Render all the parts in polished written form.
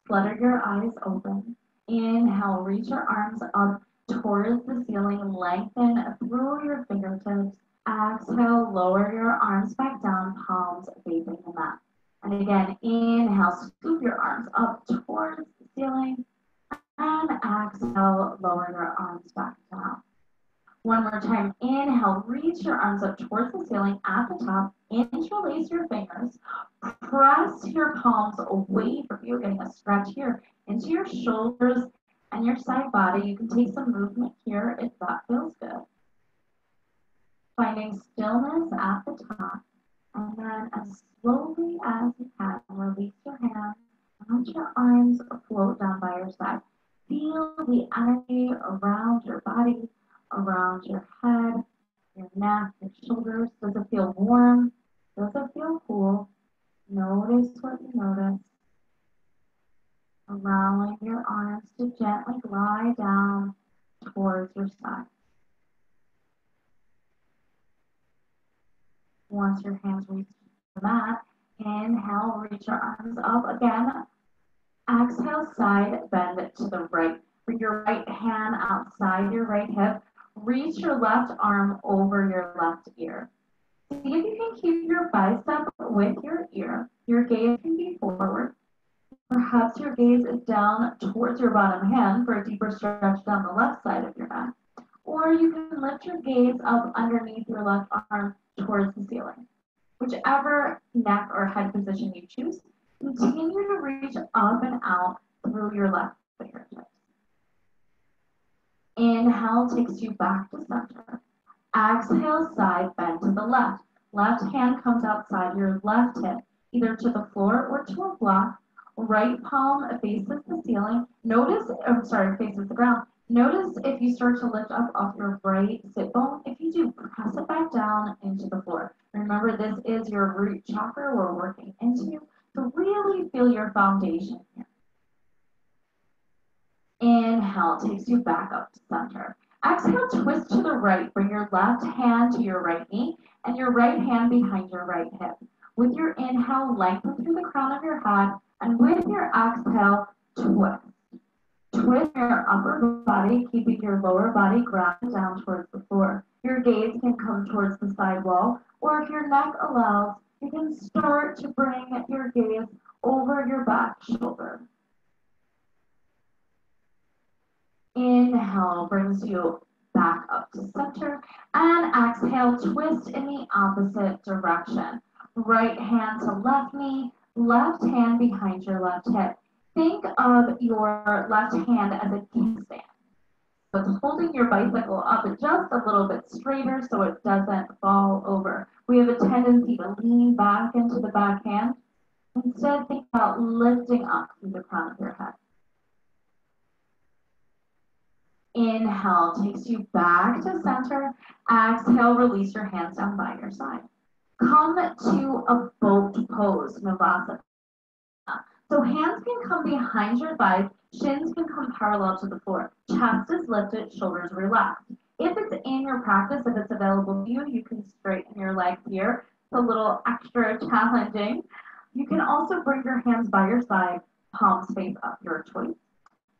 Flutter your eyes open. Inhale, reach your arms up towards the ceiling, lengthen through your fingertips. Exhale, lower your arms back down, palms facing the mat. And again, inhale, scoop your arms up towards the ceiling. And exhale, lower your arms back down. One more time, inhale, reach your arms up towards the ceiling at the top. Interlace your fingers. Press your palms away from you, getting a stretch here into your shoulders and your side body. You can take some movement here if that feels good. Finding stillness at the top. And then as slowly as you can, release your hands. Let your arms float down by your side. Feel the energy around your body, around your head, your neck, your shoulders. Does it feel warm? Does it feel cool? Notice what you notice. Allowing your arms to gently glide down towards your side. Once your hands reach the mat, inhale, reach your arms up again. Exhale, side bend to the right. Bring your right hand outside your right hip. Reach your left arm over your left ear. See if you can keep your bicep with your ear. Your gaze can be forward. Perhaps your gaze is down towards your bottom hand for a deeper stretch down the left side of your neck. Or you can lift your gaze up underneath your left arm towards the ceiling. Whichever neck or head position you choose, continue to reach up and out through your left fingertips. Inhale takes you back to center. Exhale, side bend to the left. Left hand comes outside your left hip, either to the floor or to a block. Right palm faces the ceiling. Faces the ground. Notice if you start to lift up off your right sit bone. If you do, press it back down into the floor. Remember, this is your root chakra we're working into. So really feel your foundation here. Inhale takes you back up to center. Exhale, twist to the right. Bring your left hand to your right knee and your right hand behind your right hip. With your inhale, lengthen through the crown of your head, and with your exhale, twist. Twist your upper body, keeping your lower body grounded down towards the floor. Your gaze can come towards the side wall, or if your neck allows, you can start to bring your gaze over your back shoulder. Inhale brings you back up to center, and exhale, twist in the opposite direction. Right hand to left knee, left hand behind your left hip. Think of your left hand as a kickstand. So it's holding your bicycle up just a little bit straighter so it doesn't fall over. We have a tendency to lean back into the back hand. Instead, think about lifting up through the crown of your head. Inhale takes you back to center. Exhale, release your hands down by your side. Come to a boat pose, Navasana. So hands can come behind your thighs, shins can come parallel to the floor. Chest is lifted, shoulders relaxed. If it's in your practice, if it's available to you, you can straighten your legs here. It's a little extra challenging. You can also bring your hands by your side, palms face up, your choice.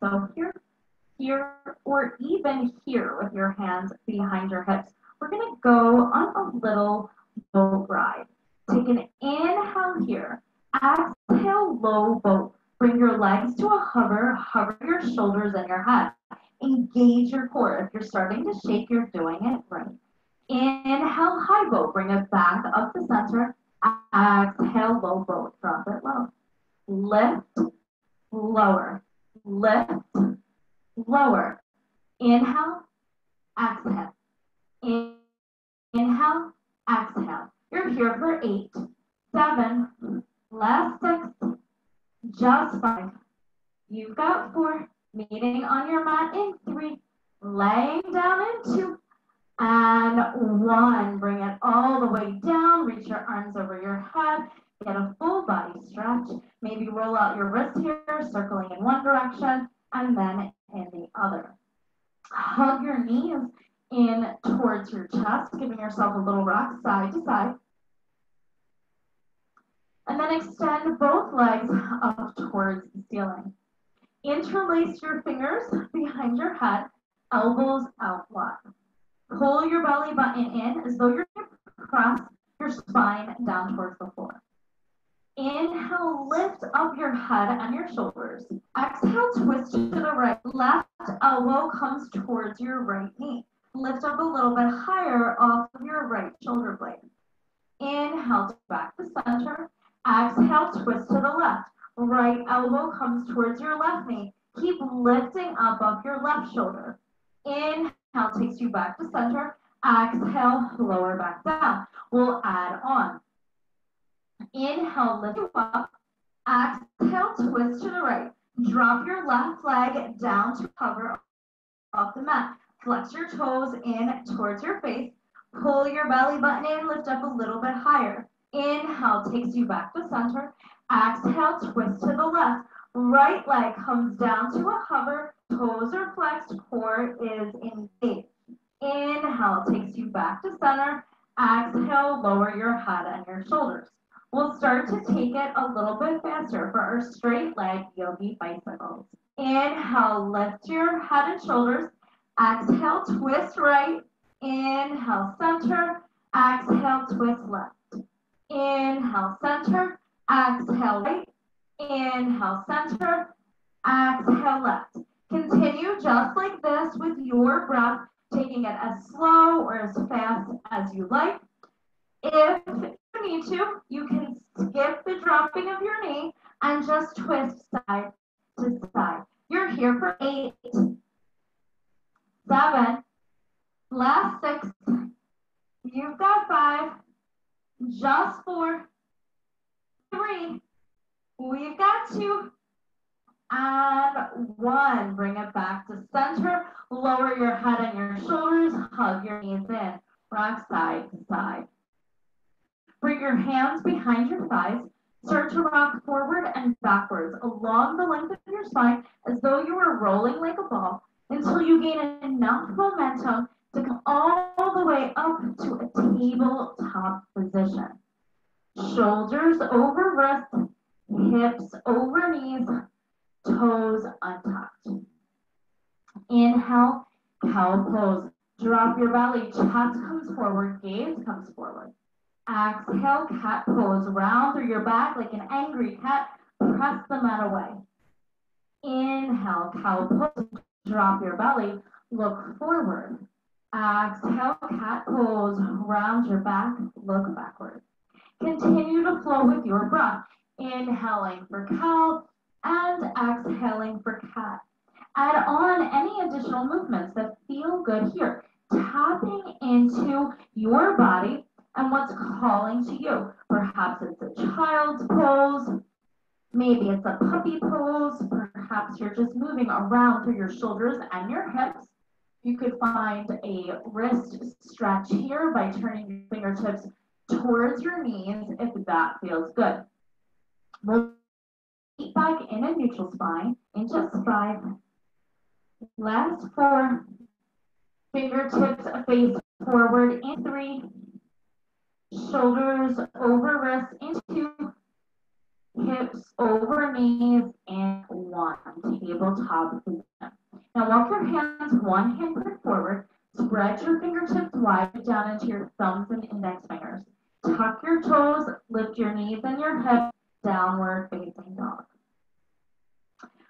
So here, or even here with your hands behind your hips. We're gonna go on a little boat ride. Take an inhale here. Exhale, low boat. Bring your legs to a hover your shoulders and your head. Engage your core. If you're starting to shake, you're doing it right. Inhale, high boat. Bring it back up to center. Exhale, low boat. Drop it low. Lift, lower. Lift, lower. Inhale, exhale. Inhale, exhale. You're here for 8, 7, last 6, just 5. You've got 4, meeting on your mat in 3, laying down in 2, and 1. Bring it all the way down, reach your arms over your head, get a full body stretch. Maybe roll out your wrists here, circling in one direction, and then in the other. Hug your knees in towards your chest, giving yourself a little rock side to side. And then extend both legs up towards the ceiling. Interlace your fingers behind your head, elbows out wide. Pull your belly button in as though you're going to press your spine down towards the floor. Inhale, lift up your head and your shoulders. Exhale, twist to the right. Left elbow comes towards your right knee. Lift up a little bit higher off of your right shoulder blade. Inhale, back to center. Exhale, twist to the left. Right elbow comes towards your left knee. Keep lifting up off your left shoulder. Inhale takes you back to center. Exhale, lower back down. We'll add on. Inhale, lift you up. Exhale, twist to the right. Drop your left leg down to cover off the mat. Flex your toes in towards your face. Pull your belly button in, lift up a little bit higher. Inhale takes you back to center. Exhale, twist to the left. Right leg comes down to a hover. Toes are flexed, core is engaged. Inhale takes you back to center. Exhale, lower your head and your shoulders. We'll start to take it a little bit faster for our straight leg yogi bicycles. Inhale, lift your head and shoulders. Exhale, twist right. Inhale, center. Exhale, twist left. Inhale, center. Exhale, right. Inhale, center. Exhale, left. Continue just like this with your breath, taking it as slow or as fast as you like. If you need to, you can skip the dropping of your knee and just twist side to side. You're here for 8, 7, last 6, you've got 5, just 4, 3, we've got 2, and 1. Bring it back to center. Lower your head and your shoulders. Hug your knees in. Rock side to side. Bring your hands behind your thighs. Start to rock forward and backwards along the length of your spine as though you were rolling like a ball until you gain enough momentum to come all the way up to a tabletop position. Shoulders over wrists, hips over knees, toes untucked. Inhale, cow pose. Drop your belly, chest comes forward, gaze comes forward. Exhale, cat pose. Round through your back like an angry cat. Press the mat away. Inhale, cow pose. Drop your belly, look forward. Exhale, cat pose. Round your back, look backward. Continue to flow with your breath. Inhaling for cow and exhaling for cat. Add on any additional movements that feel good here. Tapping into your body and what's calling to you. Perhaps it's a child's pose. Maybe it's a puppy pose. Perhaps you're just moving around through your shoulders and your hips. You could find a wrist stretch here by turning your fingertips towards your knees if that feels good. We'll feet back in a neutral spine in just 5. Last 4. Fingertips face forward in 3. Shoulders over wrists in 2. Hips over knees in 1. Tabletop position. Now walk your hands one hand put forward. Spread your fingertips wide down into your thumbs and index fingers. Tuck your toes, lift your knees and your hips, downward facing dog.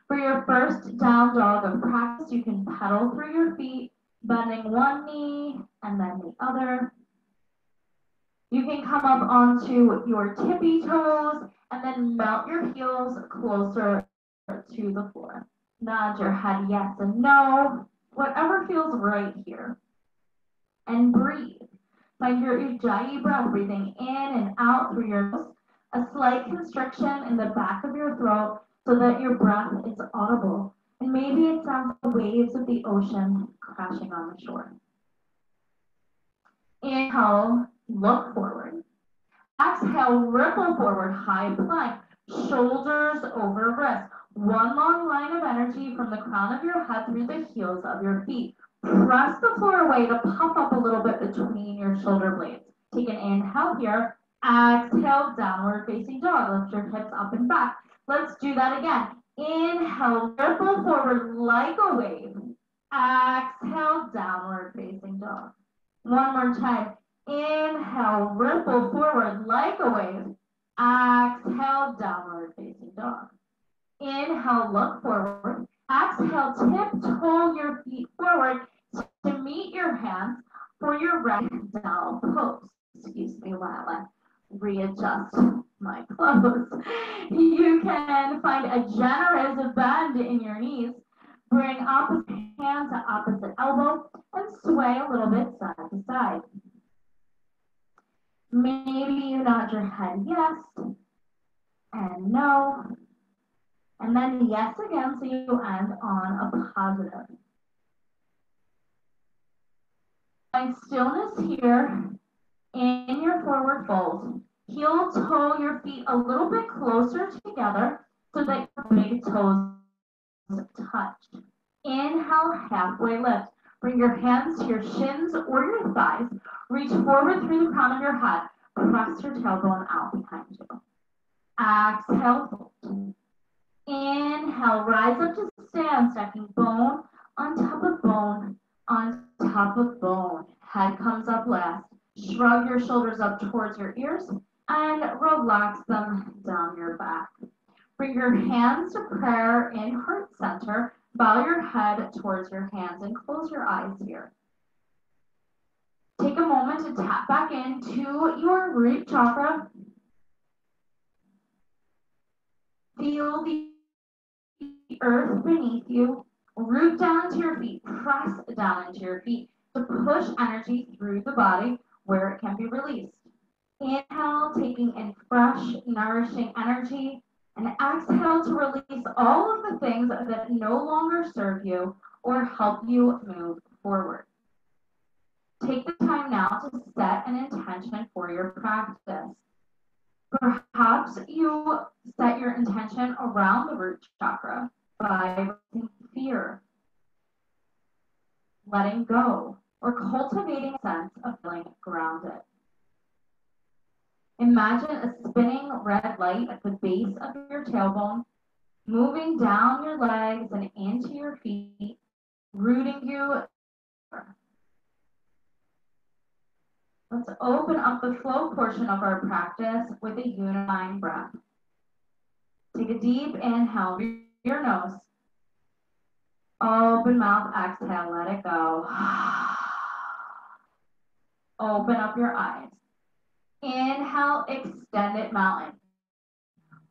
For your first down dog of practice, you can pedal through your feet, bending one knee and then the other. You can come up onto your tippy toes and then mount your heels closer to the floor. Nod your head yes and no, whatever feels right here. And breathe. Find your Ujjayi breath, breathing in and out through your nose. A slight constriction in the back of your throat so that your breath is audible. And maybe it sounds like the waves of the ocean crashing on the shore. Inhale, look forward. Exhale, ripple forward, high plank. Shoulders over wrists. One long line of energy from the crown of your head through the heels of your feet. Press the floor away to puff up a little bit between your shoulder blades. Take an inhale here. Exhale, downward facing dog. Lift your hips up and back. Let's do that again. Inhale, ripple forward like a wave. Exhale, downward facing dog. One more time. Inhale, ripple forward like a wave. Exhale, downward facing dog. Inhale, look forward. Exhale, tiptoe your feet forward to meet your hands for your ragdoll pose. Excuse me while I readjust my clothes. You can find a generous bend in your knees. Bring opposite hand to opposite elbow and sway a little bit side to side. Maybe you nod your head yes and no, and then yes again, so you end on a positive. Find stillness here in your forward fold. Heel toe your feet a little bit closer together so that your big toes touch. Inhale, halfway lift. Bring your hands to your shins or your thighs. Reach forward through the crown of your head. Press your tailbone out behind you. Exhale, fold. Inhale, rise up to stand, stacking bone on top of bone on top of bone. Head comes up last. Shrug your shoulders up towards your ears and relax them down your back. Bring your hands to prayer in heart center. Bow your head towards your hands and close your eyes here. Take a moment to tap back into your root chakra. Feel the earth beneath you. Root down into your feet. Press down into your feet to push energy through the body where it can be released. Inhale, taking in fresh, nourishing energy. And exhale to release all of the things that no longer serve you or help you move forward. Take the time now to set an intention for your practice. Perhaps you set your intention around the root chakra by releasing fear, letting go, or cultivating a sense of feeling grounded. Imagine a spinning red light at the base of your tailbone, moving down your legs and into your feet, rooting you. Let's open up the flow portion of our practice with a unifying breath. Take a deep inhale through your nose. Open mouth, exhale, let it go. Open up your eyes. Inhale, extended mountain.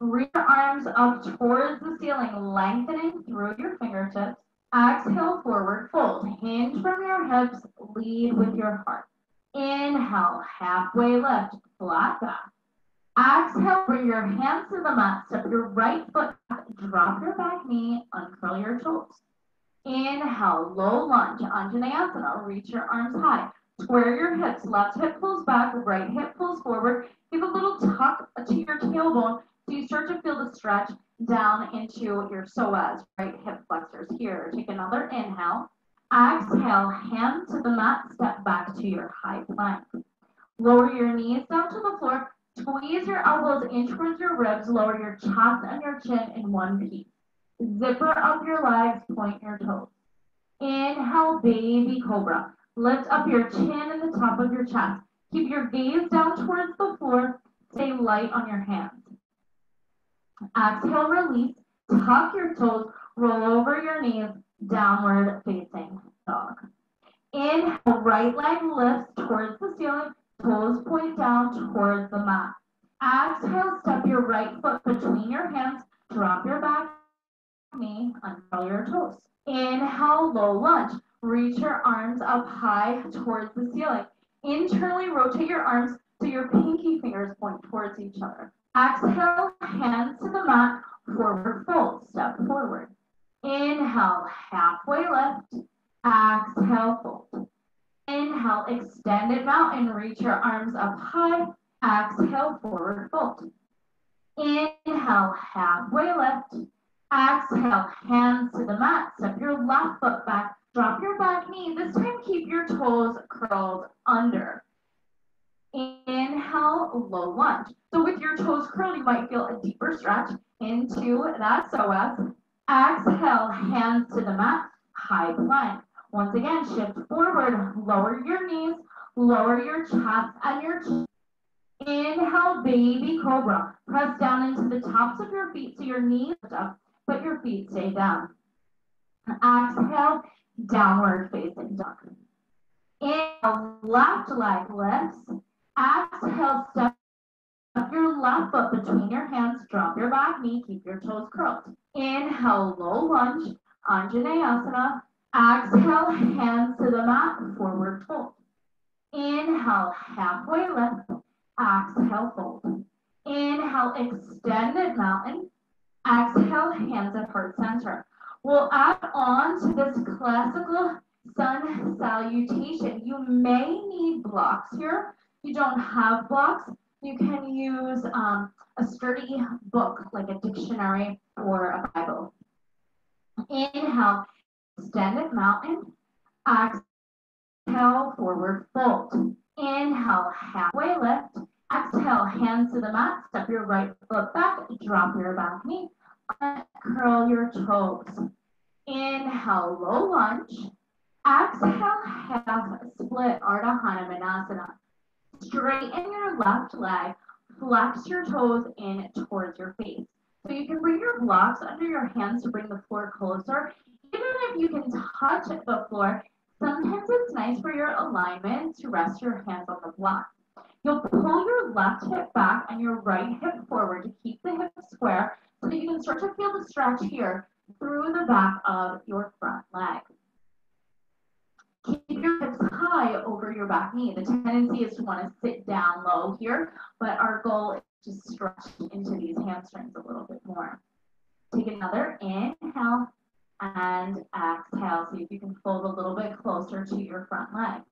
Reach your arms up towards the ceiling, lengthening through your fingertips. Exhale, forward fold. Hinge from your hips, lead with your heart. Inhale, halfway lift, flat back. Exhale, bring your hands to the mat. Step your right foot back, drop your back knee, uncurl your toes. Inhale, low lunge, Anjaneyasana. Reach your arms high. Square your hips. Left hip pulls back, right hip pulls forward. Give a little tuck to your tailbone so you start to feel the stretch down into your psoas, right hip flexors here. Take another inhale. Exhale, hand to the mat, step back to your high plank. Lower your knees down to the floor. Squeeze your elbows in towards your ribs. Lower your chest and your chin in one piece. Zipper up your legs, point your toes. Inhale, baby cobra. Lift up your chin and the top of your chest. Keep your gaze down towards the floor. Stay light on your hands. Exhale, release. Tuck your toes. Roll over your knees. Downward facing dog. Inhale, right leg lifts towards the ceiling. Toes point down towards the mat. Exhale, step your right foot between your hands. Drop your back knee. Uncurl your toes. Inhale, low lunge. Reach your arms up high towards the ceiling. Internally rotate your arms so your pinky fingers point towards each other. Exhale, hands to the mat, forward fold, step forward. Inhale, halfway lift. Exhale, fold. Inhale, extended mountain, reach your arms up high. Exhale, forward fold. Inhale, halfway lift. Exhale, hands to the mat, step your left foot back. Drop your back knee. This time, keep your toes curled under. Inhale, low lunge. So with your toes curled, you might feel a deeper stretch into that psoas. Exhale, hands to the mat, high plank. Once again, shift forward, lower your knees, lower your chest and your chin. Inhale, baby cobra. Press down into the tops of your feet so your knees lift up, but your feet stay down. Exhale, downward facing dog. Inhale, left leg lifts. Exhale, step your left foot between your hands, drop your back knee, keep your toes curled. Inhale, low lunge, Anjaneyasana. Exhale, hands to the mat, forward fold. Inhale, halfway lift. Exhale, fold. Inhale, extended mountain. Exhale, hands at heart center. We'll add on to this classical sun salutation. You may need blocks here. If you don't have blocks, you can use a sturdy book like a dictionary or a Bible. Inhale, extended mountain. Exhale, forward fold. Inhale, halfway lift. Exhale, hands to the mat. Step your right foot back. Drop your back knee. Curl your toes. Inhale, low lunge. Exhale, half split, Ardha Hanumanasana. Straighten your left leg. Flex your toes in towards your face. So you can bring your blocks under your hands to bring the floor closer. Even if you can touch the floor, sometimes it's nice for your alignment to rest your hands on the block. You'll pull your left hip back and your right hip forward to keep the hip square so that you can start to feel the stretch here through the back of your front leg. Keep your hips high over your back knee. The tendency is to want to sit down low here, but our goal is to stretch into these hamstrings a little bit more. Take another inhale and exhale. See if you can fold a little bit closer to your front leg.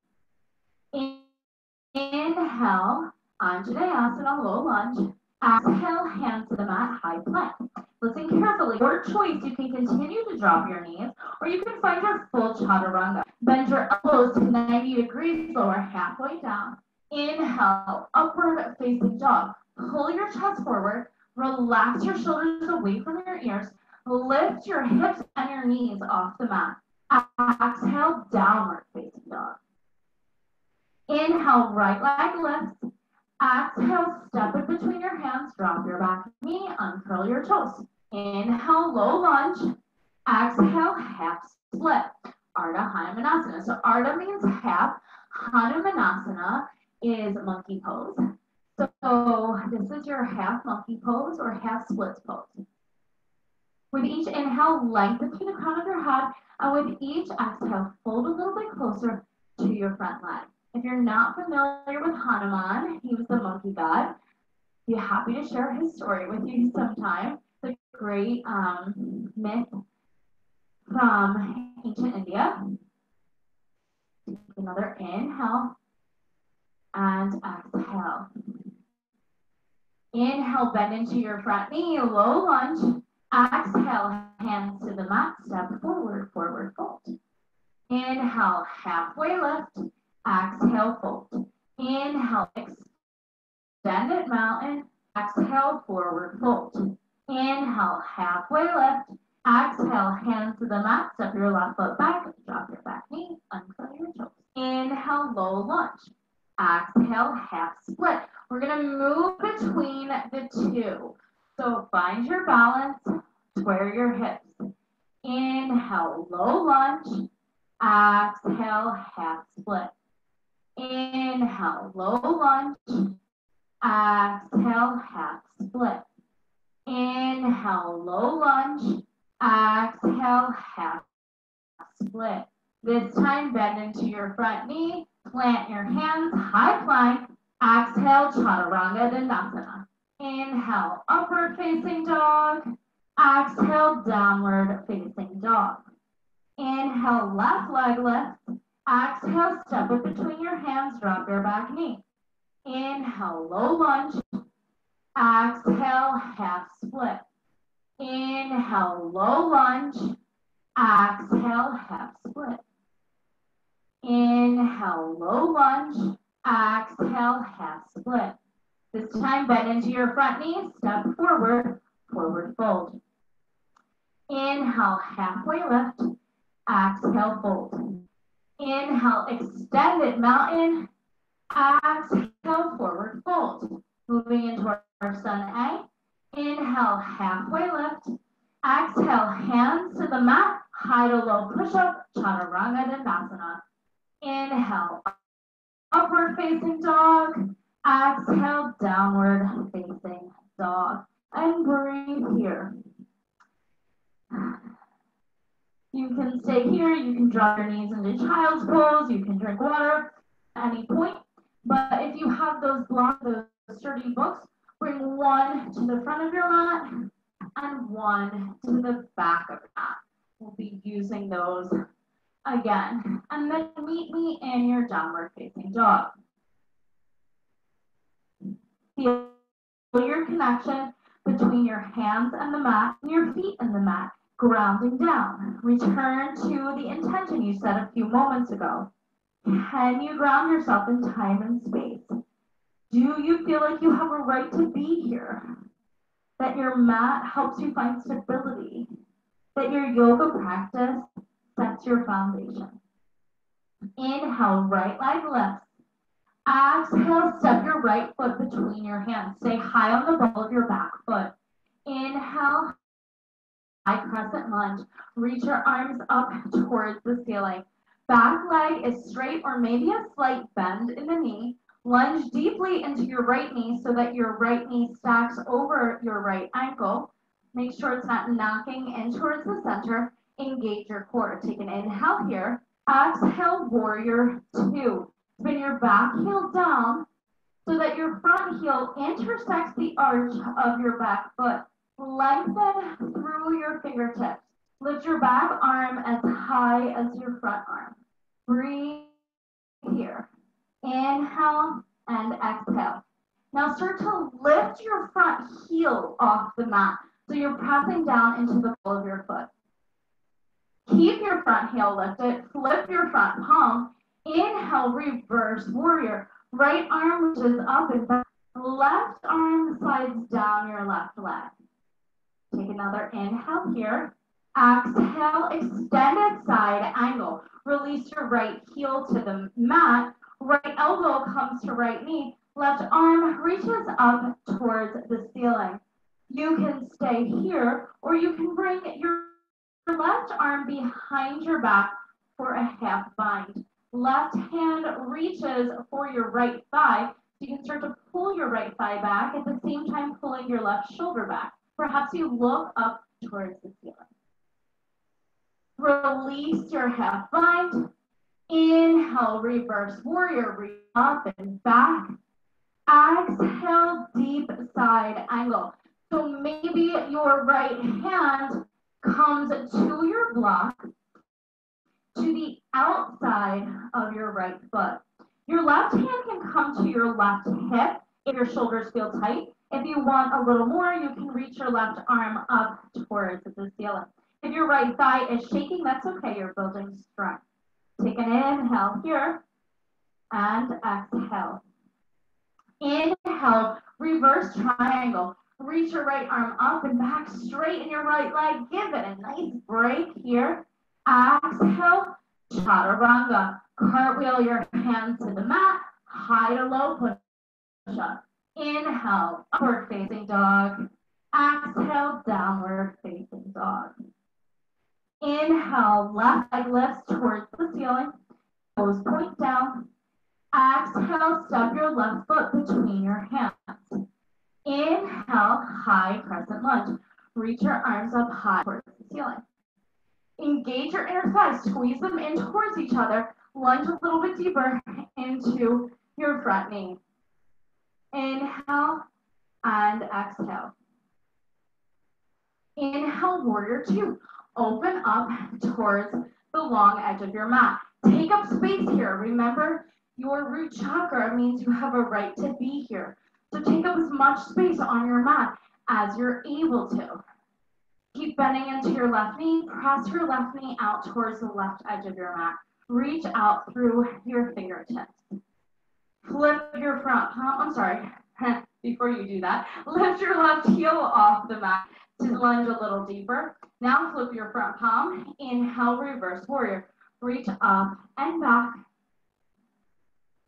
Inhale, Anjaneyasana, low lunge. Exhale, hands to the mat, high plank. Listen carefully. Your choice, you can continue to drop your knees, or you can find your full chaturanga. Bend your elbows to 90 degrees, lower halfway down. Inhale, upward facing dog. Pull your chest forward. Relax your shoulders away from your ears. Lift your hips and your knees off the mat. Exhale, downward facing dog. Inhale, right leg lifts. Exhale, step it between your hands, drop your back knee, uncurl your toes. Inhale, low lunge. Exhale, half split. Ardha Hanumanasana. So Ardha means half. Hanumanasana is monkey pose. So this is your half monkey pose or half splits pose. With each inhale, lengthen through the crown of your head, and with each exhale, fold a little bit closer to your front leg. If you're not familiar with Hanuman, he was the monkey god. Be happy to share his story with you sometime. It's a great myth from ancient India. Take another inhale and exhale. Inhale, bend into your front knee, low lunge. Exhale, hands to the mat, step forward, forward fold. Inhale, halfway lift. Exhale, fold. Inhale, extended mountain. Exhale, forward fold. Inhale, halfway lift. Exhale, hands to the mat. Step your left foot back. Drop your back knee. Uncurl your toes. Inhale, low lunge. Exhale, half split. We're going to move between the two. So find your balance. Square your hips. Inhale, low lunge. Exhale, half split. Inhale, low lunge. Exhale, half split. Inhale, low lunge. Exhale, half split. This time, bend into your front knee. Plant your hands, high plank. Exhale, chaturanga dandasana. Inhale, upward facing dog. Exhale, downward facing dog. Inhale, left leg lift. Exhale, step it between your hands, drop your back knee. Inhale, low lunge. Exhale, half split. Inhale, low lunge. Exhale, half split. Inhale, low lunge. Exhale, half split. This time, bend into your front knee, step forward, forward fold. Inhale, halfway lift. Exhale, fold. Inhale, extended mountain. Exhale, forward fold. Moving into our sun A. Inhale, halfway lift. Exhale, hands to the mat. High to low push-up, Chaturanga Dandasana. Inhale, upward facing dog. Exhale, downward facing dog. And breathe here. You can stay here. You can drop your knees into child's pose. You can drink water at any point. But if you have those blocks, those sturdy books, bring one to the front of your mat and one to the back of your mat. We'll be using those again. And then meet me in your downward facing dog. Feel your connection between your hands and the mat and your feet and the mat, grounding down. Return to the intention you set a few moments ago. Can you ground yourself in time and space? Do you feel like you have a right to be here? That your mat helps you find stability? That your yoga practice sets your foundation? Inhale, right leg lifts. Exhale, step your right foot between your hands. Stay high on the ball of your back foot. Inhale, high crescent lunge. Reach your arms up towards the ceiling. Back leg is straight or maybe a slight bend in the knee. Lunge deeply into your right knee so that your right knee stacks over your right ankle. Make sure it's not knocking in towards the center. Engage your core. Take an inhale here. Exhale, warrior two. Spin your back heel down so that your front heel intersects the arch of your back foot. Lengthen through your fingertips. Lift your back arm as high as your front arm. Breathe here. Inhale and exhale. Now start to lift your front heel off the mat so you're pressing down into the ball of your foot. Keep your front heel lifted. Flip your front palm. Inhale, reverse warrior. Right arm reaches up and back. Left arm slides down your left leg. Take another inhale here. Exhale, extended side angle. Release your right heel to the mat. Right elbow comes to right knee. Left arm reaches up towards the ceiling. You can stay here, or you can bring your left arm behind your back for a half bind. Left hand reaches for your right thigh. You can start to pull your right thigh back at the same time pulling your left shoulder back. Perhaps you look up towards the ceiling. Release your half bind. Inhale, reverse warrior, reach up and back. Exhale, deep side angle. So maybe your right hand comes to your block, to the outside of your right foot. Your left hand can come to your left hip if your shoulders feel tight. If you want a little more, you can reach your left arm up towards the ceiling. If your right thigh is shaking, that's okay. You're building strength. Take an inhale here and exhale. Inhale, reverse triangle. Reach your right arm up and back, straighten your right leg. Give it a nice break here. Exhale, Chaturanga. Cartwheel your hands to the mat, high to low push up. Inhale, upward facing dog. Exhale, downward facing dog. Inhale, left leg lifts towards the ceiling. Toes point down. Exhale, step your left foot between your hands. Inhale, high crescent lunge. Reach your arms up high towards the ceiling. Engage your inner thighs, squeeze them in towards each other. Lunge a little bit deeper into your front knee. Inhale and exhale. Inhale, warrior two. Open up towards the long edge of your mat. Take up space here. Remember, your root chakra means you have a right to be here. So take up as much space on your mat as you're able to. Keep bending into your left knee. Press your left knee out towards the left edge of your mat. Reach out through your fingertips. Flip your front palm, I'm sorry, before you do that, lift your left heel off the mat to lunge a little deeper. Now flip your front palm, inhale, reverse warrior. Reach up and back.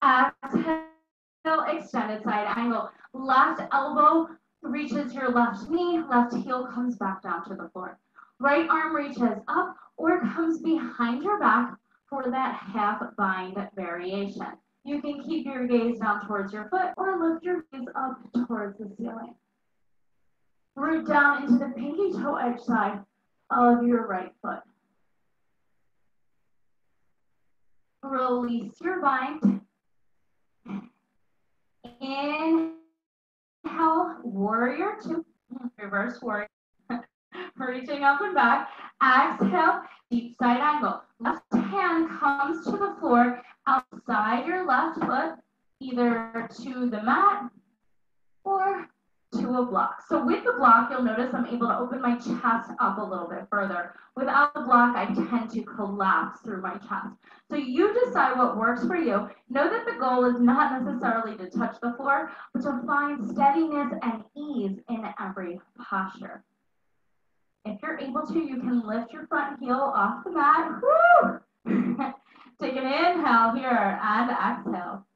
Exhale, extended side angle. Left elbow reaches your left knee, left heel comes back down to the floor. Right arm reaches up or comes behind your back for that half bind variation. You can keep your gaze down towards your foot or lift your gaze up towards the ceiling. Root down into the pinky toe edge side of your right foot. Release your bind. Inhale, warrior two, reverse warrior. Reaching up and back. Exhale, deep side angle. Left hand comes to the floor outside your left foot, either to the mat or to a block. So with the block, you'll notice I'm able to open my chest up a little bit further. Without the block, I tend to collapse through my chest. So you decide what works for you. Know that the goal is not necessarily to touch the floor, but to find steadiness and ease in every posture. If you're able to, you can lift your front heel off the mat. Woo! Take an inhale here and exhale.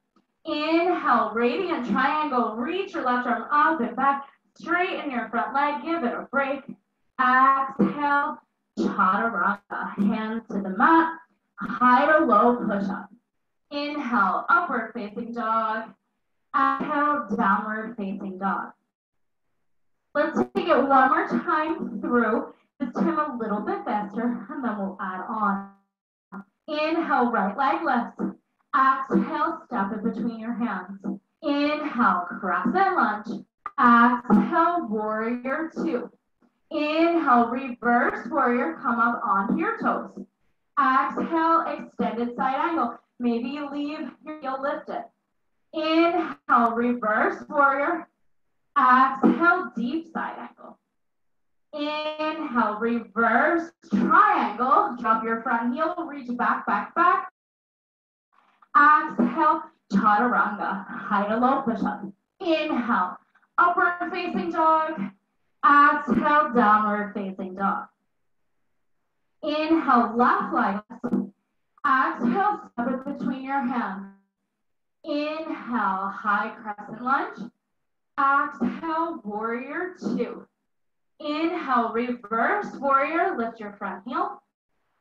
Inhale, radiant triangle. Reach your left arm up and back. Straighten your front leg. Give it a break. Exhale, chaturanga. Hands to the mat. High to low push-up. Inhale, upward facing dog. Exhale, downward facing dog. Let's take it one more time through, this time a little bit faster, and then we'll add on. Inhale, right leg lifts. Exhale, step it between your hands. Inhale, crescent lunge. Exhale, warrior two. Inhale, reverse warrior, come up onto your toes. Exhale, extended side angle. Maybe you leave your heel lifted. Inhale, reverse warrior. Exhale, deep side angle. Inhale, reverse triangle. Drop your front heel, reach back, back, back. Exhale, chaturanga, high to low push-up. Inhale, upward facing dog. Exhale, downward facing dog. Inhale, left leg. Exhale, step it between your hands. Inhale, high crescent lunge. Exhale, warrior two. Inhale, reverse warrior, lift your front heel.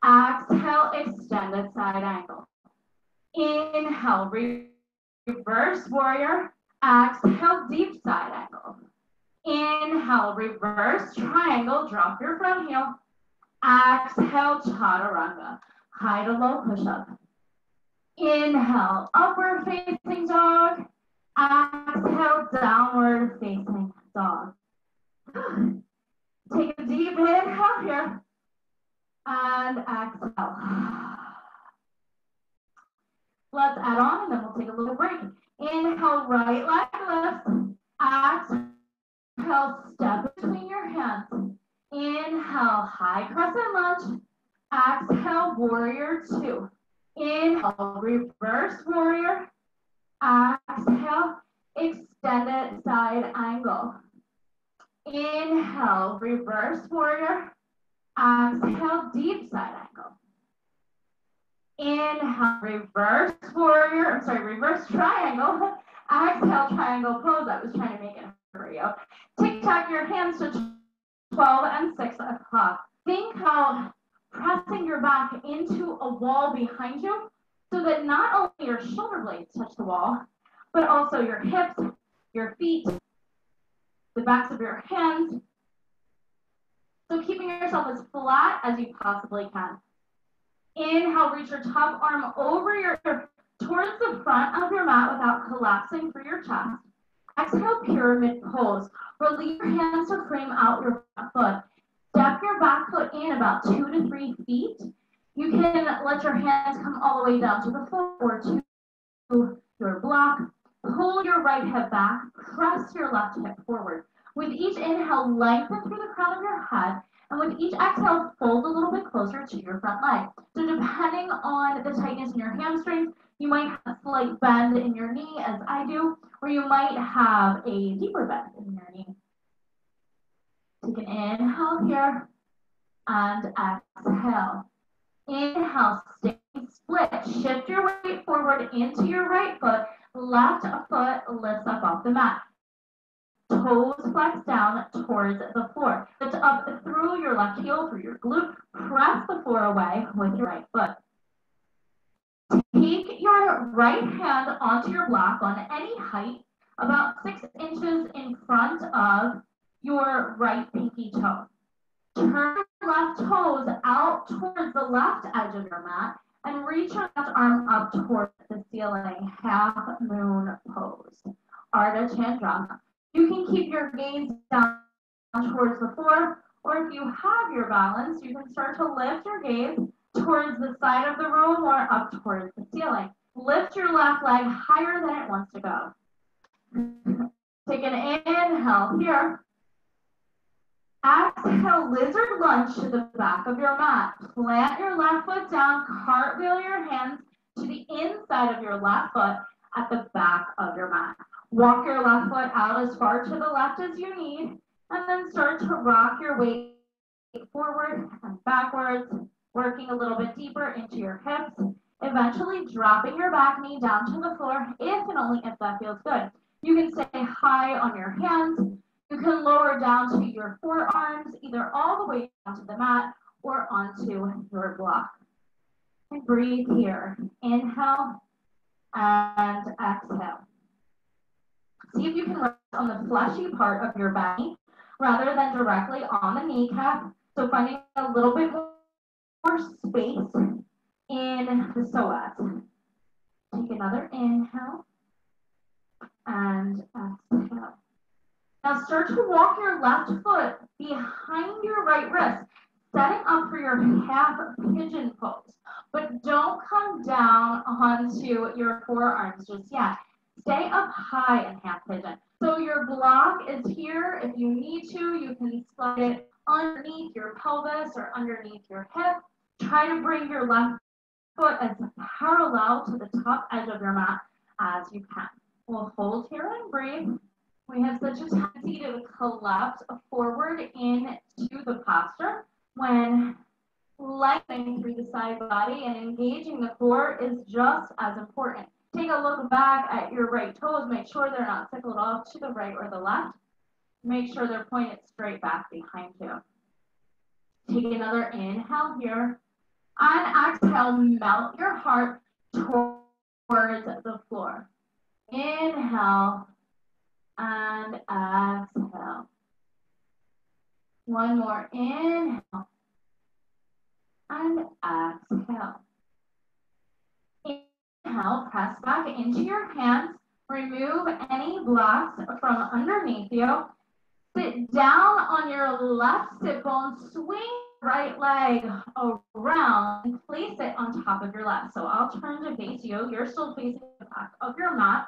Exhale, extended side angle. Inhale, reverse warrior. Exhale, deep side angle. Inhale, reverse triangle, drop your front heel. Exhale, chaturanga, high to low push-up. Inhale, upward facing dog. Exhale, downward facing dog. Take a deep inhale here. And exhale. Let's add on and then we'll take a little break. Inhale, right leg lifts. Exhale, step between your hands. Inhale, high crescent lunge. Exhale, warrior two. Inhale, reverse warrior. Exhale, extended side angle. Inhale, reverse warrior. Exhale, deep side angle. Inhale, reverse warrior. Reverse triangle. Exhale, triangle pose. I was trying to make it for you. Tic-tac your hands to 12 and 6 o'clock. Think about pressing your back into a wall behind you so that not only your shoulder blades touch the wall, but also your hips, your feet, the backs of your hands. So keeping yourself as flat as you possibly can. Inhale, reach your top arm over towards the front of your mat without collapsing through your chest. Exhale, pyramid pose. Release your hands to frame out your front foot. Step your back foot in about 2 to 3 feet. You can let your hands come all the way down to the floor or to your block. Pull your right hip back. Press your left hip forward. With each inhale, lengthen through the crown of your head. And with each exhale, fold a little bit closer to your front leg. So depending on the tightness in your hamstrings, you might have a slight bend in your knee, as I do, or you might have a deeper bend in your knee. Take an inhale here and exhale. Inhale, stay split. Shift your weight forward into your right foot. Left foot lifts up off the mat. Toes flex down towards the floor. Lift up through your left heel, through your glute. Press the floor away with your right foot. Take your right hand onto your block on any height, about 6 inches in front of your right pinky toe. Turn your left toes out towards the left edge of your mat and reach your left arm up towards the ceiling, half moon pose, Ardha Chandrama. You can keep your gaze down towards the floor, or if you have your balance, you can start to lift your gaze towards the side of the room or up towards the ceiling. Lift your left leg higher than it wants to go. Take an inhale here. Exhale, lizard lunge to the back of your mat. Plant your left foot down, cartwheel your hands to the inside of your left foot at the back of your mat. Walk your left foot out as far to the left as you need, and then start to rock your weight forward and backwards, working a little bit deeper into your hips, eventually dropping your back knee down to the floor if and only if that feels good. You can stay high on your hands. You can lower down to your forearms, either all the way down to the mat or onto your block. And breathe here. Inhale and exhale. See if you can rest on the fleshy part of your belly rather than directly on the kneecap. So finding a little bit more space in the psoas. Take another inhale and exhale. Now start to walk your left foot behind your right wrist, setting up for your half pigeon pose. But don't come down onto your forearms just yet. Stay up high in half pigeon. So your block is here. If you need to, you can slide it underneath your pelvis or underneath your hip. Try to bring your left foot as parallel to the top edge of your mat as you can. We'll hold here and breathe. We have such a tendency to collapse forward into the posture when lengthening through the side body and engaging the core is just as important. Take a look back at your right toes. Make sure they're not sickled off to the right or the left. Make sure they're pointed straight back behind you. Take another inhale here. And exhale, melt your heart towards the floor. Inhale and exhale. One more inhale and exhale. Inhale, press back into your hands. Remove any blocks from underneath you. Sit down on your left sit bone. Swing right leg around and place it on top of your left. So I'll turn to face you. You're still facing the back of your mat.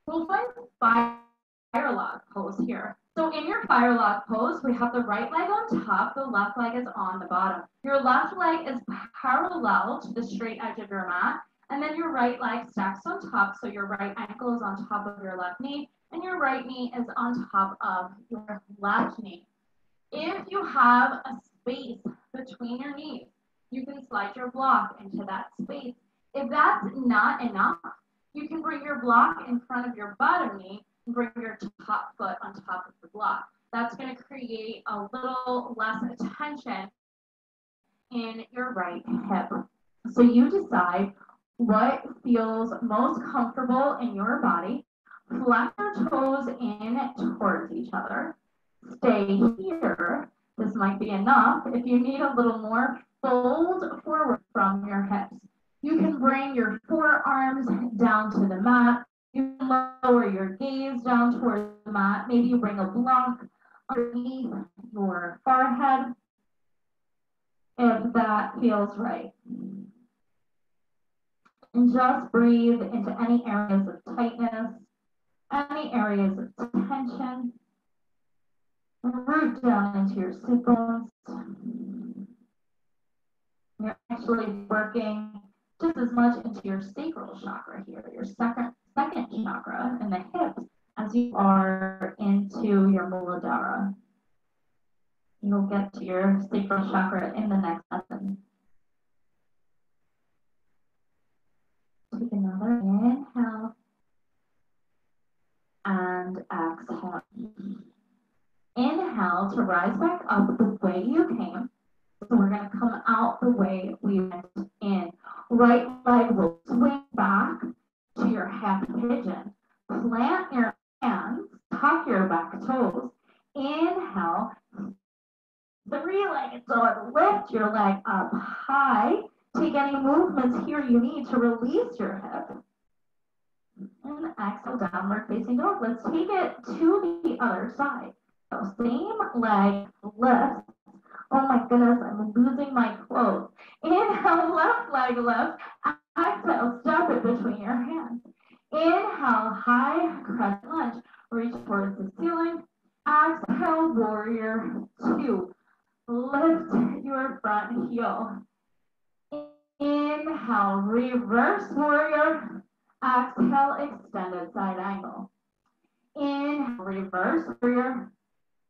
We'll find fire log pose here. So in your fire log pose, we have the right leg on top, the left leg is on the bottom. Your left leg is parallel to the straight edge of your mat, and then your right leg stacks on top, so your right ankle is on top of your left knee, and your right knee is on top of your left knee. If you have a space between your knees, you can slide your block into that space. If that's not enough, you can bring your block in front of your bottom knee and bring your top foot on top of the block. That's going to create a little less tension in your right hip. So you decide what feels most comfortable in your body. Flex your toes in towards each other. Stay here. This might be enough. If you need a little more, fold forward from your hips. You can bring your forearms down to the mat. You can lower your gaze down towards the mat. Maybe you bring a block underneath your forehead, if that feels right. And just breathe into any areas of tightness, any areas of tension. Root down into your sit bones. You're actually working just as much into your sacral chakra here, your second chakra in the hips, as you are into your Muladhara. You'll get to your sacral chakra in the next lesson. Take another inhale and exhale. Inhale to rise back up the way you came. So we're going to come out the way we went in. Right leg will swing back to your half pigeon. Plant your hands, tuck your back toes. Inhale, three-legged dog. Lift your leg up high. Take any movements here you need to release your hip. And exhale, downward facing dog. Let's take it to the other side. So same leg lift. Oh my goodness, I'm losing my clothes. Inhale, left leg lift. Exhale, step it between your hands. Inhale, high crescent lunge. Reach towards the ceiling. Exhale, warrior two. Lift your front heel. Inhale, reverse warrior. Exhale, extended side angle. Inhale, reverse warrior.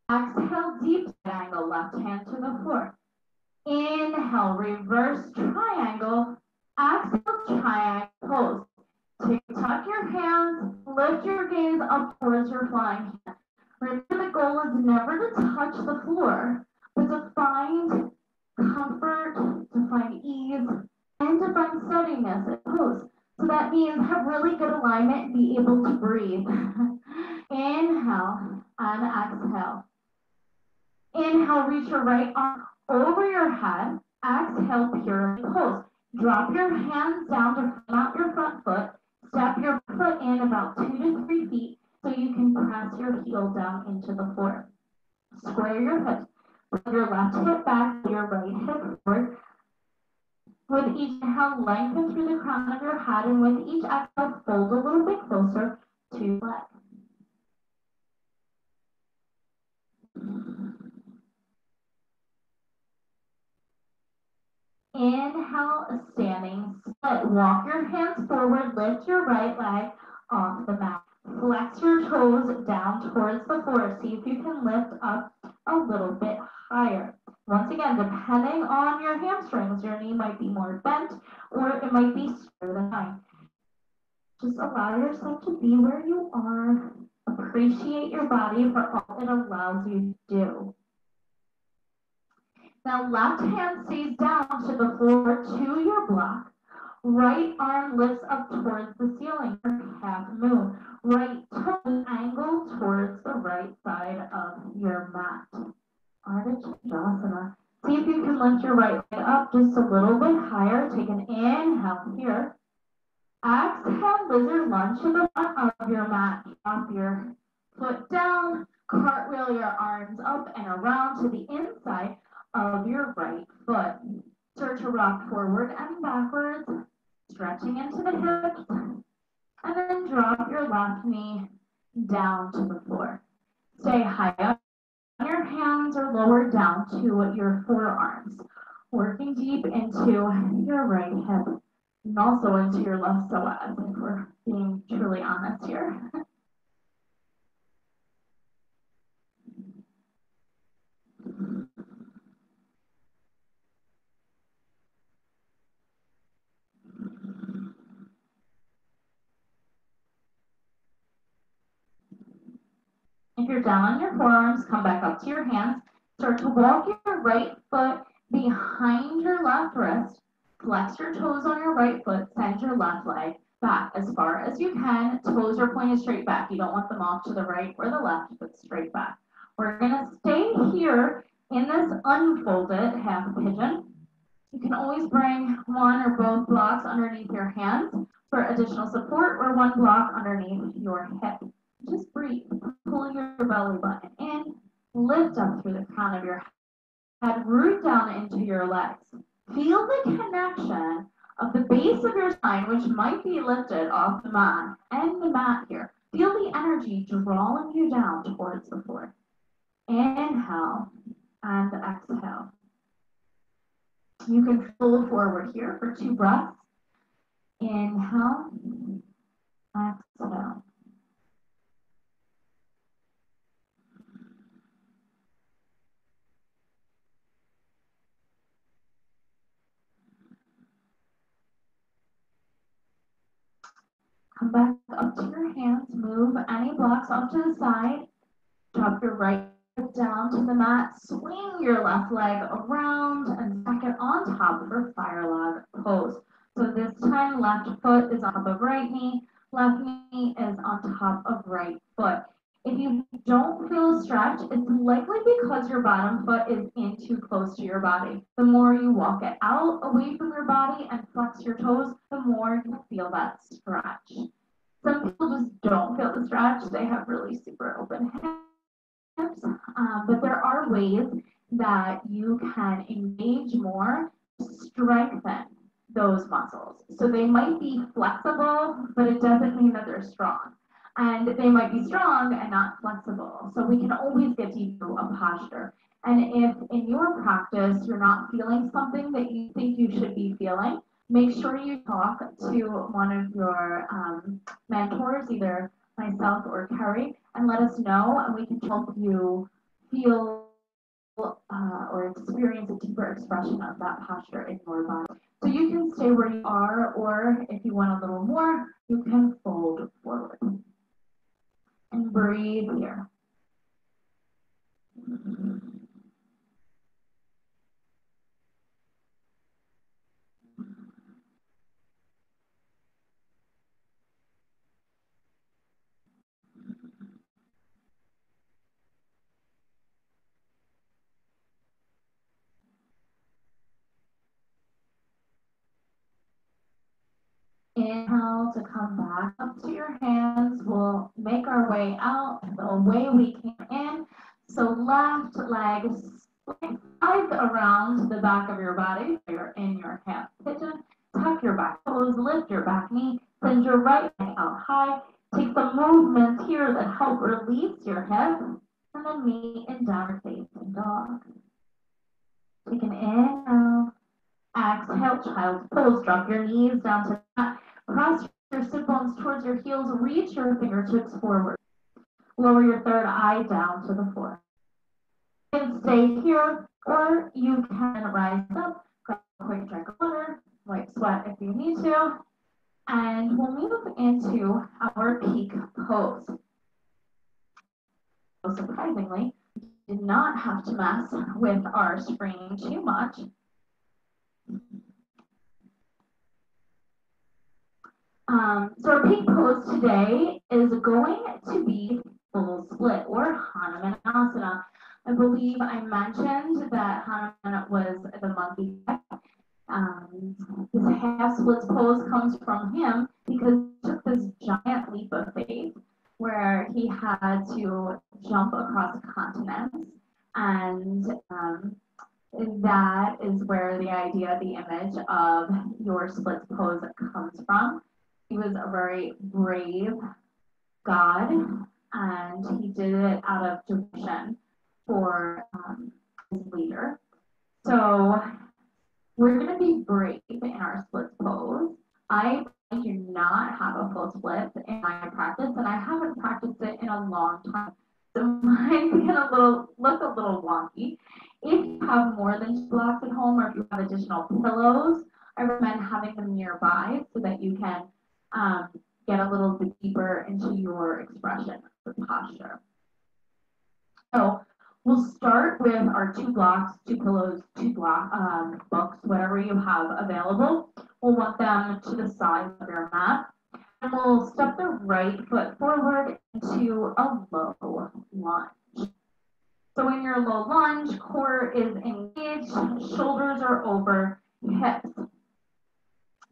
Exhale, deep side angle, left hand to the floor. Inhale, reverse triangle. Exhale, triangle pose. Tuck your hands, lift your gaze up towards your flying hand. Remember, the goal is never to touch the floor, but to find comfort, to find ease, and to find steadiness in pose. So that means have really good alignment and be able to breathe. Inhale and exhale. Inhale, reach your right arm over your head. Exhale, pyramid pose. Drop your hands down to frame out your front foot. Step your foot in about 2 to 3 feet so you can press your heel down into the floor. Square your hips. Bring your left hip back, your right hip forward. With each inhale, lengthen through the crown of your head, and with each exhale, fold a little bit closer to your leg. Inhale, standing split. Walk your hands forward, lift your right leg off the mat. Flex your toes down towards the floor. See if you can lift up a little bit higher. Once again, depending on your hamstrings, your knee might be more bent or it might be straighter than mine. Just allow yourself to be where you are. Appreciate your body for all it allows you to do. Now, left hand stays down to the floor to your block. Right arm lifts up towards the ceiling, half moon. Right toe angle towards the right side of your mat. Ardha Chandrasana. See if you can lift your right leg up just a little bit higher. Take an inhale here. Exhale, lizard lunge to the front of your mat. Drop your foot down. Cartwheel your arms up and around to the inside of your right foot. Start to rock forward and backwards, stretching into the hips, and then drop your left knee down to the floor. Stay high up. Your hands are lowered down to your forearms, working deep into your right hip and also into your left psoas, if we're being truly honest here. If you're down on your forearms, come back up to your hands. Start to walk your right foot behind your left wrist. Flex your toes on your right foot. Send your left leg back as far as you can. Toes are pointed straight back. You don't want them off to the right or the left, but straight back. We're going to stay here in this unfolded half pigeon. You can always bring one or both blocks underneath your hands for additional support, or one block underneath your hip. Just breathe. Pull your belly button in. Lift up through the crown of your head. Root down into your legs. Feel the connection of the base of your spine, which might be lifted off the mat, and the mat here. Feel the energy drawing you down towards the floor. Inhale and exhale. You can fold forward here for 2 breaths. Inhale, exhale. Come back up to your hands. Move any blocks off to the side. Drop your right foot down to the mat. Swing your left leg around and stack it on top for fire log pose. So this time, left foot is on top of right knee. Left knee is on top of right foot. If you don't feel a stretch, it's likely because your bottom foot is in too close to your body. The more you walk it out away from your body and flex your toes, the more you feel that stretch. Some people just don't feel the stretch. They have really super open hips. But there are ways that you can engage more, strengthen those muscles. So they might be flexible, but it doesn't mean that they're strong. And they might be strong and not flexible. So we can always get deeper a posture. And if in your practice you're not feeling something that you think you should be feeling, make sure you talk to one of your mentors, either myself or Carrie, and let us know, and we can help you feel or experience a deeper expression of that posture in your body. So you can stay where you are, or if you want a little more, you can fold forward. And breathe here. Inhale to come back up to your hands. We'll make our way out the way we came in. So left leg slides around the back of your body. You're in your half pigeon. Tuck your back toes, lift your back knee, send your right leg out high. Take some movements here that help release your hip, and then meet in downward facing dog. Take an inhale. Exhale, child's pose. Drop your knees down to the mat. Cross your sit bones towards your heels. Reach your fingertips forward. Lower your third eye down to the floor. You can stay here, or you can rise up, grab a quick drink of water, wipe sweat if you need to, and we'll move into our peak pose. So surprisingly, we did not have to mess with our springing too much. So our peak pose today is going to be full split or Hanumanasana. I believe I mentioned that Hanuman was the monkey. This half splits pose comes from him because he took this giant leap of faith where he had to jump across continents, and that is where the idea, the image of your splits pose comes from. He was a very brave god, and he did it out of devotion for his leader. So we're going to be brave in our splits pose. I do not have a full split in my practice, and I haven't practiced it in a long time. So mine's gonna look a little wonky. If you have more than 2 blocks at home, or if you have additional pillows, I recommend having them nearby so that you can get a little bit deeper into your expression, the posture. So we'll start with our 2 blocks, 2 pillows, 2 books, whatever you have available. We'll want them to the sides of your mat. And we'll step the right foot forward into a low lunge. So in your low lunge, core is engaged, shoulders are over hips.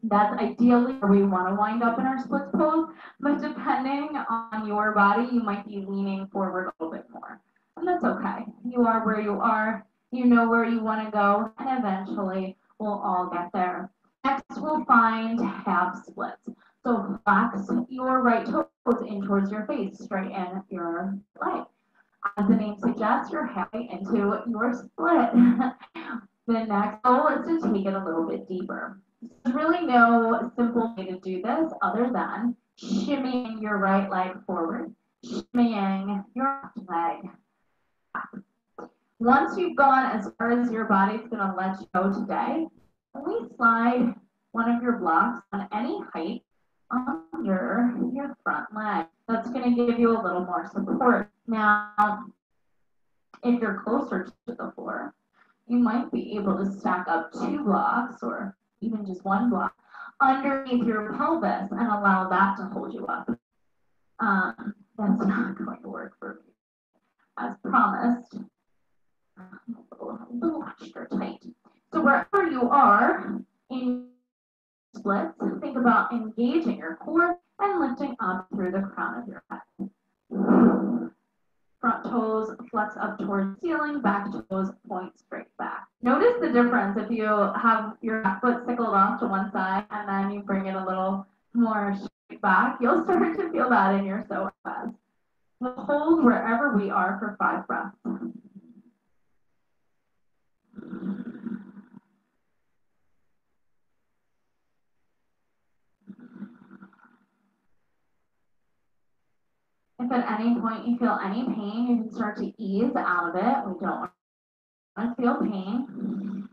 That's ideally where we want to wind up in our splits pose, but depending on your body, you might be leaning forward a little bit more. And that's okay. You are where you are, you know where you want to go, and eventually we'll all get there. Next, we'll find half splits. So flex your right toes in towards your face, straighten your leg. As the name suggests, you're halfway into your split. The next goal is to take it a little bit deeper. There's really no simple way to do this other than shimmying your right leg forward, shimmying your left leg back. Once you've gone as far as your body's going to let you go today, only slide one of your blocks on any height on your front leg. That's going to give you a little more support. Now, if you're closer to the floor, you might be able to stack up 2 blocks or even just 1 block underneath your pelvis and allow that to hold you up. That's not going to work for you. As promised, a little extra tight. So wherever you are in splits, think about engaging your core and lifting up through the crown of your head. Front toes flex up towards the ceiling, back toes point straight back. Notice the difference if you have your back foot sickled off to one side and then you bring it a little more straight back. You'll start to feel that in your psoas. We'll hold wherever we are for 5 breaths. If at any point you feel any pain, you can start to ease out of it. We don't want to feel pain.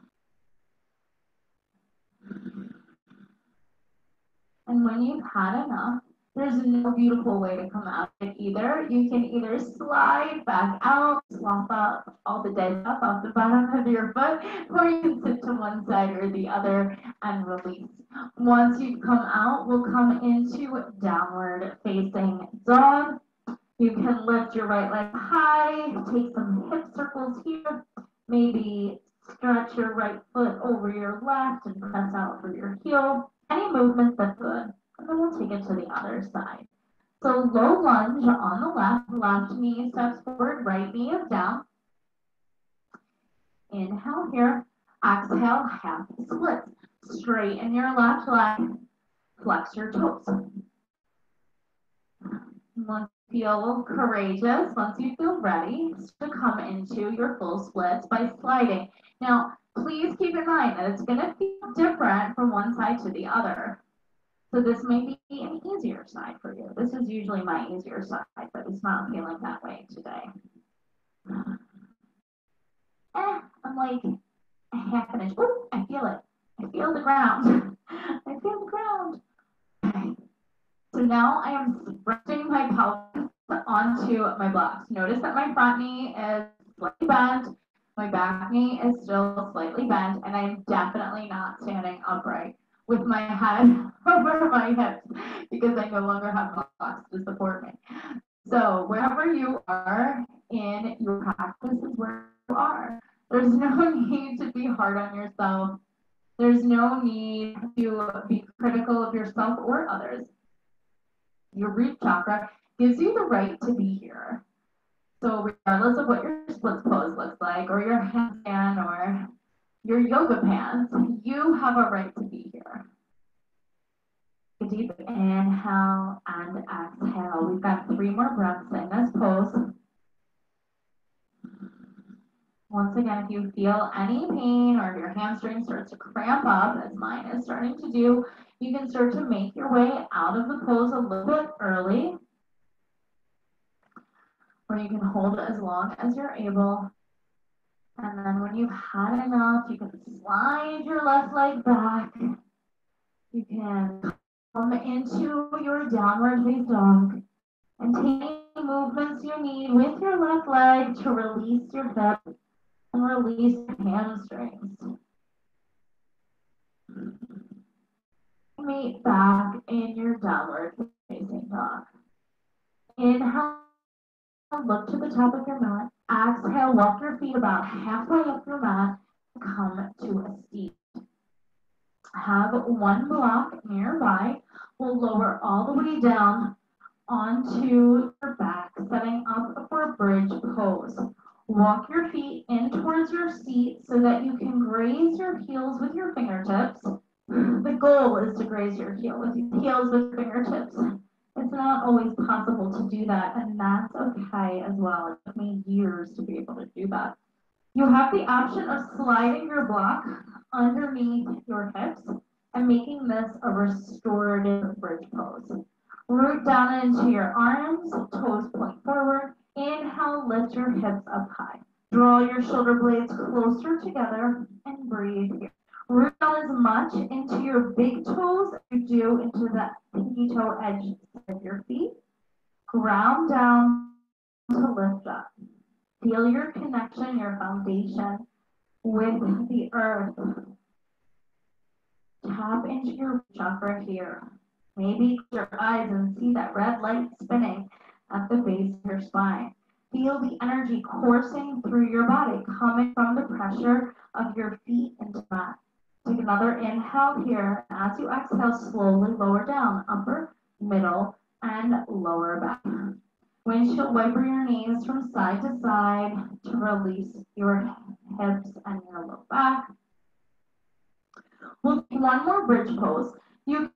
And when you've had enough, there's no beautiful way to come out of it either. You can either slide back out, slough up all the dead stuff off the bottom of your foot, or you can sit to one side or the other and release. Once you come out, we'll come into downward facing dog. You can lift your right leg high, take some hip circles here, maybe stretch your right foot over your left and press out for your heel. Any movement that's good, and then we'll take it to the other side. So low lunge on the left knee steps forward, right knee is down. Inhale here, exhale, half split. Straighten your left leg, flex your toes. Once you feel courageous, once you feel ready to come into your full splits by sliding. Now, please keep in mind that it's going to feel different from one side to the other. So this may be an easier side for you. This is usually my easier side, but it's not feeling that way today. I'm like a half an inch. Oh, I feel it. I feel the ground. I feel the ground. Okay. So now I am resting my pelvis onto my blocks. Notice that my front knee is slightly bent. My back knee is still slightly bent, and I'm definitely not standing upright with my head over my hips because I no longer have blocks to support me. So wherever you are in your practice is where you are. There's no need to be hard on yourself. There's no need to be critical of yourself or others. Your root chakra gives you the right to be here. So regardless of what your splits pose looks like, or your handstand, or your yoga pants, you have a right to be here. A deep inhale and exhale. We've got 3 more breaths in this pose. Once again, if you feel any pain or if your hamstring starts to cramp up, as mine is starting to do, you can start to make your way out of the pose a little bit early. Or you can hold as long as you're able. And then when you've had enough, you can slide your left leg back. You can come into your downward face dog and take any movements you need with your left leg to release your hip and release your hamstrings. Meet back in your downward facing dog. Inhale, look to the top of your mat. Exhale, walk your feet about halfway up your mat. Come to a seat. Have 1 block nearby. We'll lower all the way down onto your back, setting up for a bridge pose. Walk your feet in towards your seat so that you can graze your heels with your fingertips. The goal is to graze your heels with your fingertips. It's not always possible to do that, and that's okay as well. It took me years to be able to do that. You have the option of sliding your block underneath your hips and making this a restorative bridge pose. Root down into your arms, toes point forward. Inhale, lift your hips up high. Draw your shoulder blades closer together and breathe here. Root down as much into your big toes as you do into the pinky toe edge of your feet. Ground down to lift up. Feel your connection, your foundation with the earth. Tap into your chakra here. Maybe close your eyes and see that red light spinning at the base of your spine. Feel the energy coursing through your body, coming from the pressure of your feet into the mat. Take another inhale here. As you exhale, slowly lower down, upper, middle, and lower back. Windshield wiper your knees from side to side to release your hips and your low back. We'll do one more bridge pose. You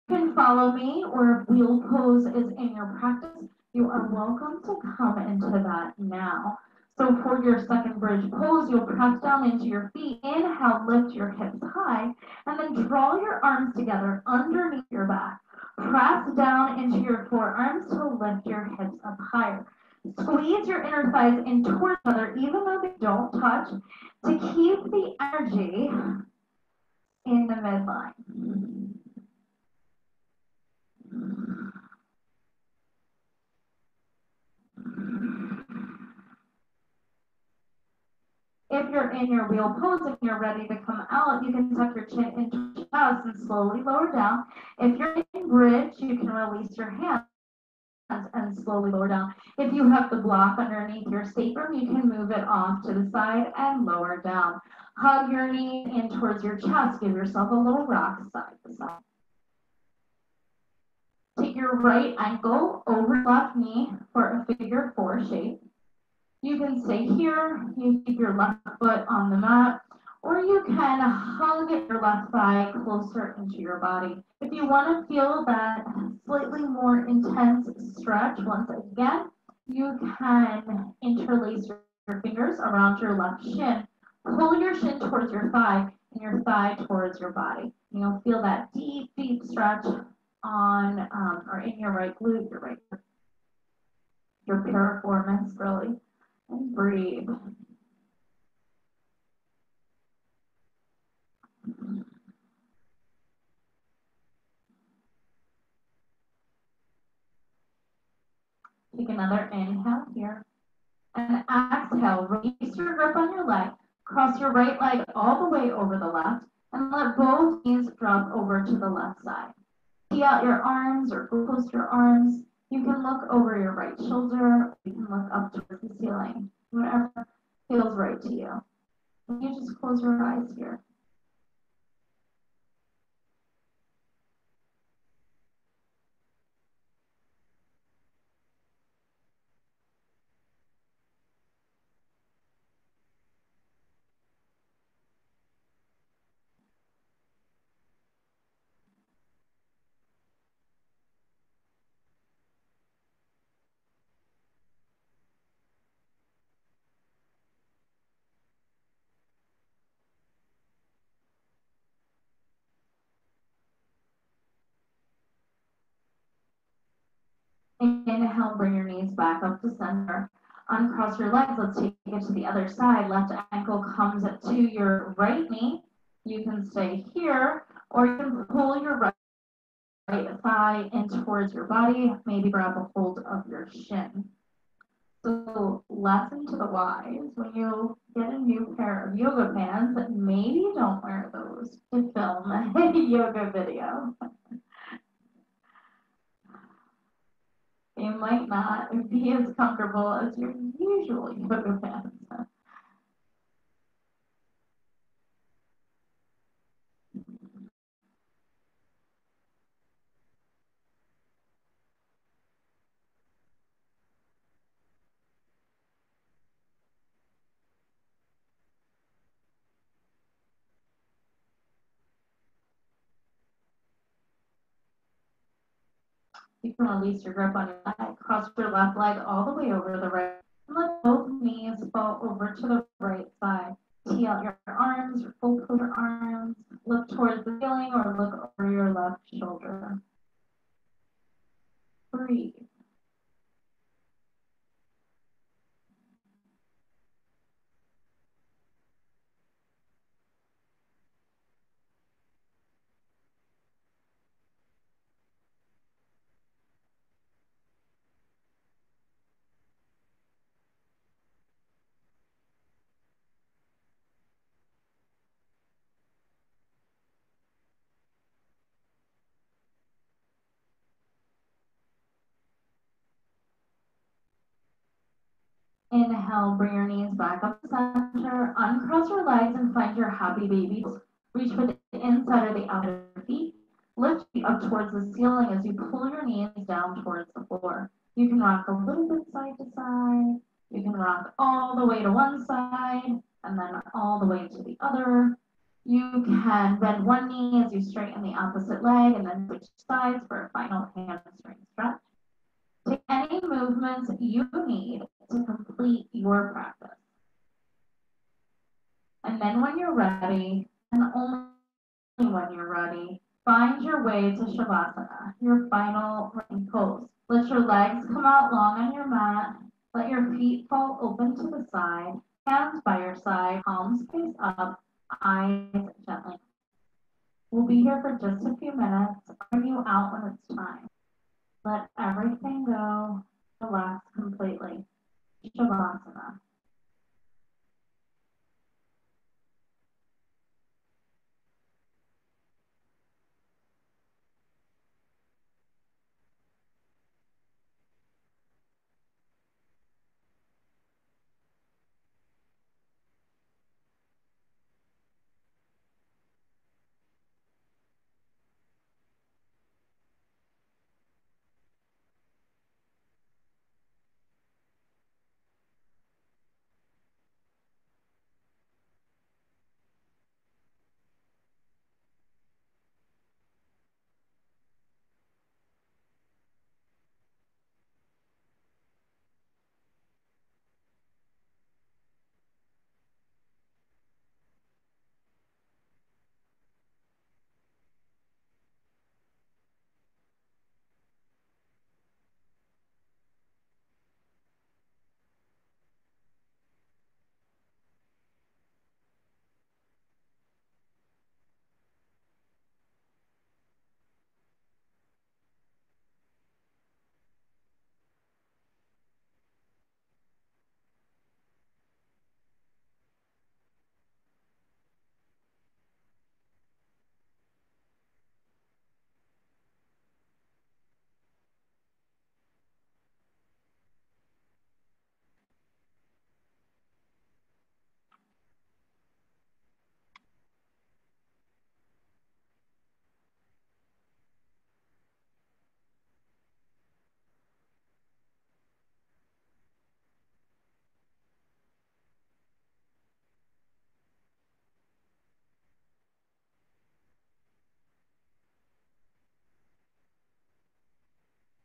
can follow me, or if wheel pose is in your practice, you are welcome to come into that now. So for your second bridge pose, you'll press down into your feet. Inhale, lift your hips high, and then draw your arms together underneath your back. Press down into your forearms to lift your hips up higher. Squeeze your inner thighs in towards each other, even though they don't touch, to keep the energy in the midline. If you're in your wheel pose and you're ready to come out, you can tuck your chin into your chest and slowly lower down. If you're in bridge, you can release your hands and slowly lower down. If you have the block underneath your sacrum, you can move it off to the side and lower down. Hug your knee in towards your chest. Give yourself a little rock side to side. Take your right ankle over left knee for a figure four shape. You can stay here, you keep your left foot on the mat, or you can hug your left thigh closer into your body. If you want to feel that slightly more intense stretch, once again, you can interlace your fingers around your left shin. Pull your shin towards your thigh and your thigh towards your body. You'll feel that deep, deep stretch on or in your right glute, your piriformis, really. And breathe. Take another inhale here. And exhale, release your grip on your leg. Cross your right leg all the way over the left. And let both knees drop over to the left side. See out your arms or close your arms. You can look over your right shoulder. You can look up towards the ceiling. Whatever feels right to you. And you just close your eyes here. Inhale, bring your knees back up to center. Uncross your legs. Let's take it to the other side. Left ankle comes to your right knee. You can stay here, or you can pull your right thigh in towards your body. Maybe grab a hold of your shin. So, lesson to the wise: when you get a new pair of yoga pants, maybe don't wear those to film a yoga video. They might not be as comfortable as your usual yoga pants. You can release your grip on your leg, cross your left leg all the way over the right. Let both knees fall over to the right side. Tee out your arms, full pull your arms, look towards the ceiling or look over your left shoulder. Breathe. Inhale, bring your knees back up to center. Uncross your legs and find your happy baby. Reach for the inside or the outer of your feet. Lift feet up towards the ceiling as you pull your knees down towards the floor. You can rock a little bit side to side. You can rock all the way to one side and then all the way to the other. You can bend one knee as you straighten the opposite leg and then switch sides for a final hamstring stretch. Take any movements you need to complete your practice. And then when you're ready, and only when you're ready, find your way to Shavasana, your final running pose. Let your legs come out long on your mat. Let your feet fall open to the side, hands by your side, palms face up, eyes gently. We'll be here for just a few minutes. Bring you out when it's time. Let everything go. Relax completely. Shavasana.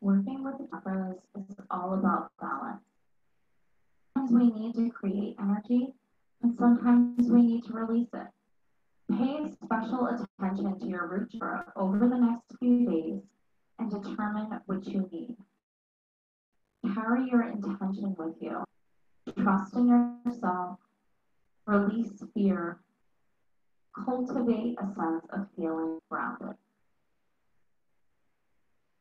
Working with the chakras is all about balance. Sometimes we need to create energy, and sometimes we need to release it. Pay special attention to your root chakra over the next few days and determine what you need. Carry your intention with you. Trust in yourself. Release fear. Cultivate a sense of feeling grounded.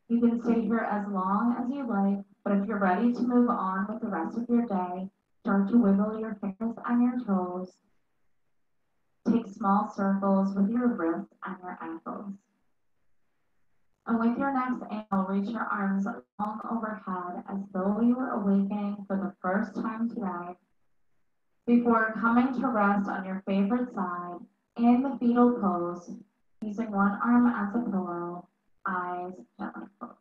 You can stay here as long as you like, but if you're ready to move on with the rest of your day, start to wiggle your fingers and your toes. Take small circles with your wrists and your ankles. And with your next inhale, reach your arms long overhead as though you were awakening for the first time today. Before coming to rest on your favorite side in the fetal pose, using one arm as a pillow, eyes gently closed.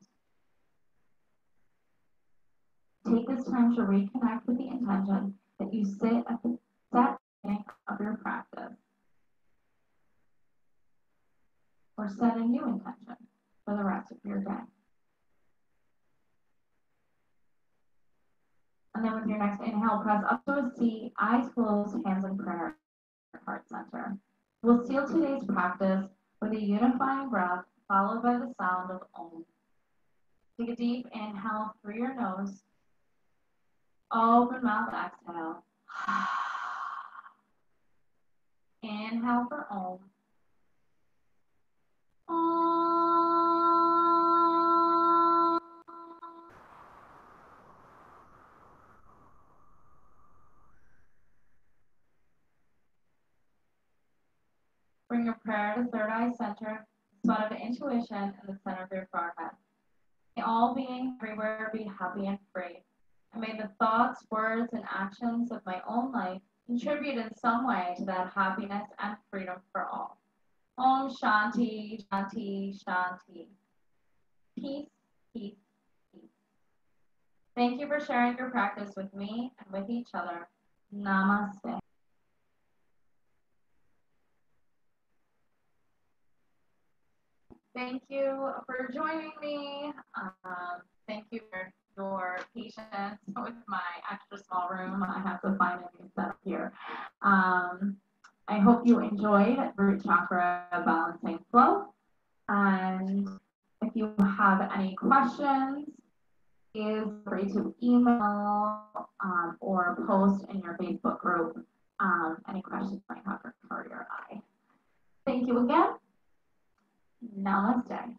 Take this time to reconnect with the intention that you sit at the set beginning of your practice, or set a new intention for the rest of your day. And then with your next inhale, Inhale, press up to a seat, eyes closed, hands in prayer, heart center. We'll seal today's practice with a unifying breath followed by the sound of Om. Take a deep inhale through your nose. Open mouth, exhale. Inhale for Om. Om. Bring your prayer to third eye center, spot of intuition in the center of your forehead. May all beings everywhere be happy and free. And may the thoughts, words, and actions of my own life contribute in some way to that happiness and freedom for all. Om Shanti, Shanti, Shanti. Peace, peace, peace. Thank you for sharing your practice with me and with each other. Namaste. Thank you for joining me. Thank you for your patience with my extra small room. I have to find a new setup here. I hope you enjoyed Root Chakra Balancing Flow. And if you have any questions, feel free to email or post in your Facebook group any questions you might have for your eye. Thank you again. Namaste.